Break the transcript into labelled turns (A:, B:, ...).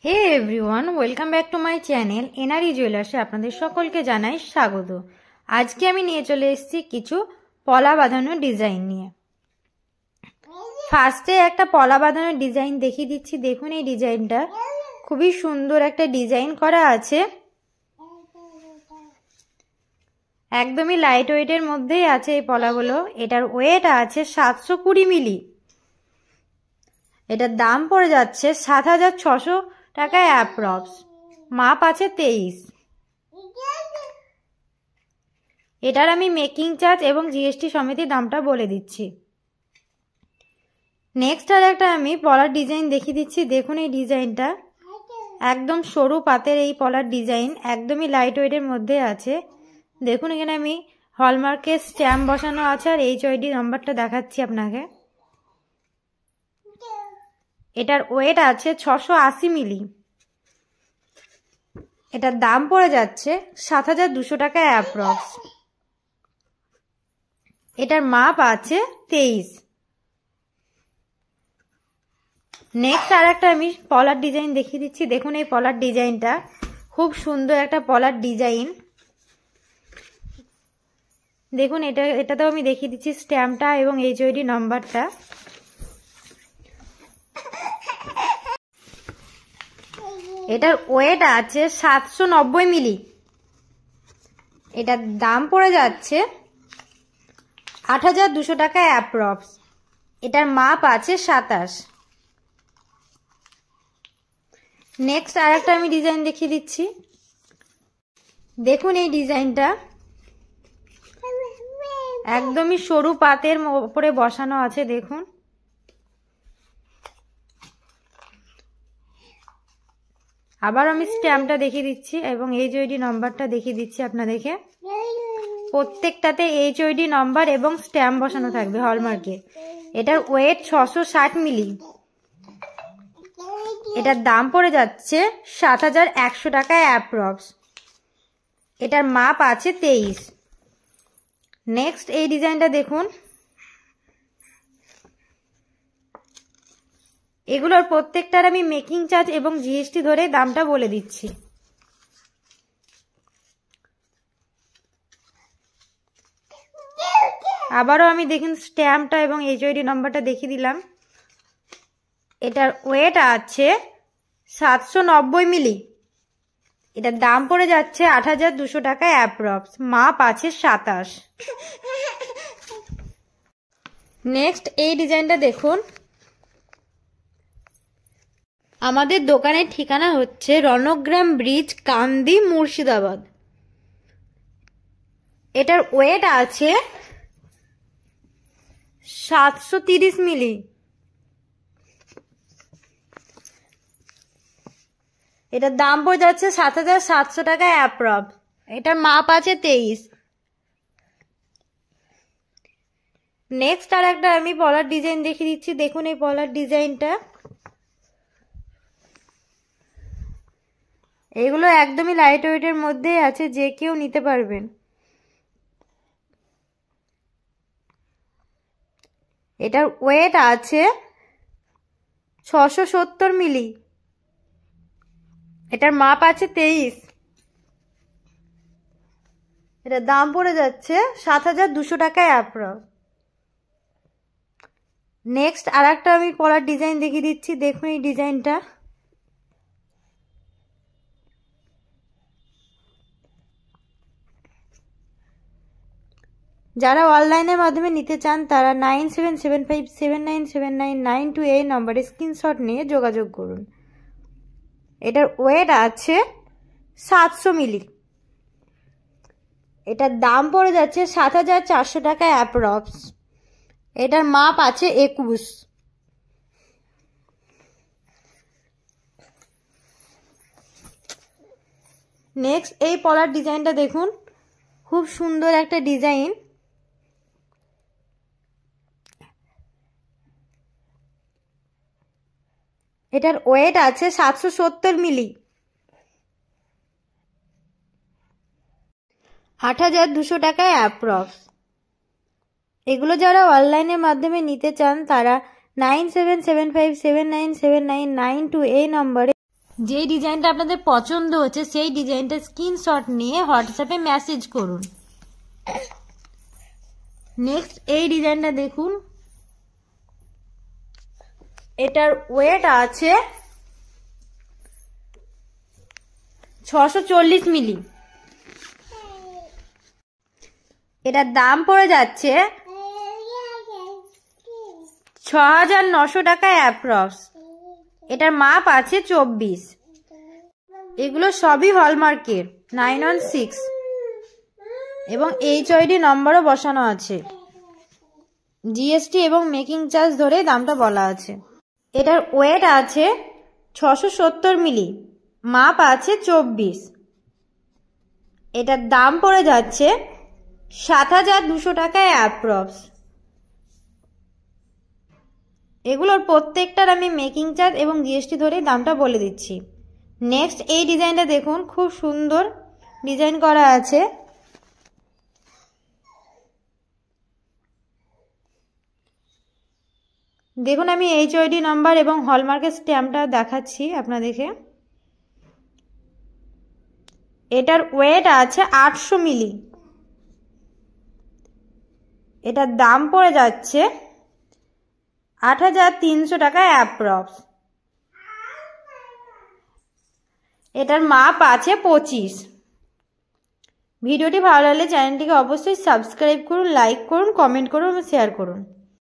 A: Hey everyone, welcome back to my channel NRE জুয়েলার্সে আপনাদের সকলকে জানাই স্বাগত। আজকে আমি নিয়ে চলে এসেছি কিছু পলা বাঁধানো ডিজাইন নিয়ে। ফার্স্টে একটা পলা বাঁধানো ডিজাইন দেখিয়ে দিচ্ছি। দেখুন, এই ডিজাইনটা খুবই সুন্দর একটা ডিজাইন করা আছে, একদমই লাইট ওয়েটের মধ্যেই আছে এই পলাগুলো। এটার ওয়েট আছে 720 মিলি। এটার দাম পড়ে যাচ্ছে 7,600 টাকায় অ্যাপ্রক্স। মাপ আছে 23। এটার আমি মেকিং চার্জ এবং জিএসটি সমেত দামটা বলে দিচ্ছি। নেক্সট আর একটা আমি পলার ডিজাইন দেখিয়ে দিচ্ছি। দেখুন, এই ডিজাইনটা একদম সরু পাতের এই পলার ডিজাইন, একদমই লাইট ওয়েটের মধ্যে আছে। দেখুন, এখানে আমি হলমার্কের স্ট্যাম্প বসানো আছে আর এইচআইডি নাম্বারটা দেখাচ্ছি আপনাকে। এটার ওয়েট আছে 680 মিলি। এটার দাম পড়ে যাচ্ছে 7,200 টাকায় অ্যাপ্রক্স। এটার মাপ আছে 23। নেক্সট আর একটা আমি পলার ডিজাইন দেখিয়ে দিচ্ছি। দেখুন, এই পলার ডিজাইনটা খুব সুন্দর একটা পলার ডিজাইন। দেখুন, এটাতেও আমি দেখিয়ে দিচ্ছি স্ট্যাম্পটা এবং এইচআইডি নাম্বারটা। এটার ওয়েট আছে 790 মিলি। এটার দাম পড়ে যাচ্ছে 8,200 টাকায় অ্যাপ্রক্স। এটার মাপ আছে 27। নেক্সট আর একটা আমি ডিজাইন দেখিয়ে দিচ্ছি। দেখুন, এই ডিজাইনটা একদমই সরু পাতের উপরে বসানো আছে। দেখুন, আবার আমি স্ট্যাম্পটা দেখিয়ে দিচ্ছি এবং এইচআইডি নাম্বারটা দেখিয়ে দিচ্ছি আপনাদেরকে। প্রত্যেকটাতে এইচআইডি নাম্বার এবং স্ট্যাম্প বসানো থাকবে হলমার্কে। এটার ওয়েট 660 মিলি। এটার দাম পড়ে যাচ্ছে 7,100 টাকায় অ্যাপ্রক্স। এটার মাপ আছে 23। নেক্সট এই ডিজাইনটা দেখুন। এগুলোর প্রত্যেকটার আমি মেকিং চার্জ এবং জিএসটি ধরে দামটা বলে দিচ্ছি। আবারও আমি দেখুন স্ট্যাম্পটা এবং এইচআইডি নাম্বারটা দেখিয়ে দিলাম। এটার ওয়েট আছে 790 মিলি। এটার দাম পড়ে যাচ্ছে 8,200 টাকায় অ্যাপ্রক্স। মাপ আছে 27। নেক্সট এই ডিজাইনটা দেখুন। আমাদের দোকানের ঠিকানা হচ্ছে রণগ্রাম ব্রিজ, কান্দি, মুর্শিদাবাদ। এটার ওয়েট আছে 730 মিলি। এটার দাম পড়ে যাচ্ছে 7,700 টাকায় অ্যাপ্রক্স। এটার মাপ আছে 23। নেক্সট আর একটা আমি পলার ডিজাইন দেখিয়ে দিচ্ছি। দেখুন, এই পলার ডিজাইনটা এগুলো একদমই লাইট ওয়েটের মধ্যে আছে, যে কেউ নিতে পারবেন। এটার ওয়েট আছে 670 মিলি। এটার মাপ আছে 23। এটার দাম পড়ে যাচ্ছে 7,200 টাকায় অ্যাপ্রক্স। নেক্সট আর একটা আমি পলার ডিজাইন দেখিয়ে দিচ্ছি। দেখুন, এই ডিজাইনটা যারা অনলাইনের মাধ্যমে নিতে চান তারা 9775797992 এই নম্বরে স্ক্রিনশট নিয়ে যোগাযোগ করুন। এটার ওয়েট আছে 700 মিলি। এটার দাম পড়ে যাচ্ছে 7,400 টাকায় অ্যাপ্রক্স। এটার মাপ আছে 21। নেক্সট এই পলার ডিজাইনটা দেখুন, খুব সুন্দর একটা ডিজাইন। এটার ওয়েট আছে 770 মিলি। 8,200 টাকায় অ্যাপ্রক্স। এগুলো যারা অনলাইনের মাধ্যমে নিতে চান তারা 9775797992 এই নম্বরে যেই ডিজাইনটা আপনাদের পছন্দ হচ্ছে সেই ডিজাইনটা স্ক্রিনশট নিয়ে হোয়াটসঅ্যাপে মেসেজ করুন। নেক্সট এই ডিজাইনটা দেখুন, এটার ওয়েট আছে 640 মিলি। এটার দাম পড়ে যাচ্ছে 6900 টাকা অ্যাপ্রক্স। এটার মাপ আছে 24। এগুলো সবই হলমার্কের 916 এবং HID নম্বরও বসানো আছে। জিএসটি এবং মেকিং চার্জ ধরে দামটা বলা আছে। এটার ওয়েট আছে 670 মিলি, মাপ আছে 24। এটার দাম পড়ে যাচ্ছে 7200 টাকায় অ্যাপ্রক্স। এগুলোর প্রত্যেকটার আমি মেকিং চার্জ এবং জিএসটি ধরে দামটা বলে দিচ্ছি। নেক্সট এই ডিজাইনটা দেখুন, খুব সুন্দর ডিজাইন করা আছে। দেখুন আমি HID নাম্বার এবং হলমার্কের স্ট্যাম্পটা দেখাচ্ছি আপনাদেরকে। এটার ওয়েট আছে 800 মিলি। এটার দাম পড়ে যাচ্ছে 8300 টাকা অ্যাপ্রক্স। এটার মাপ আছে 25। ভিডিওটি ভালো লাগলে চ্যানেলটিকে অবশ্যই সাবস্ক্রাইব করুন, লাইক করুন, কমেন্ট করুন এবং শেয়ার করুন।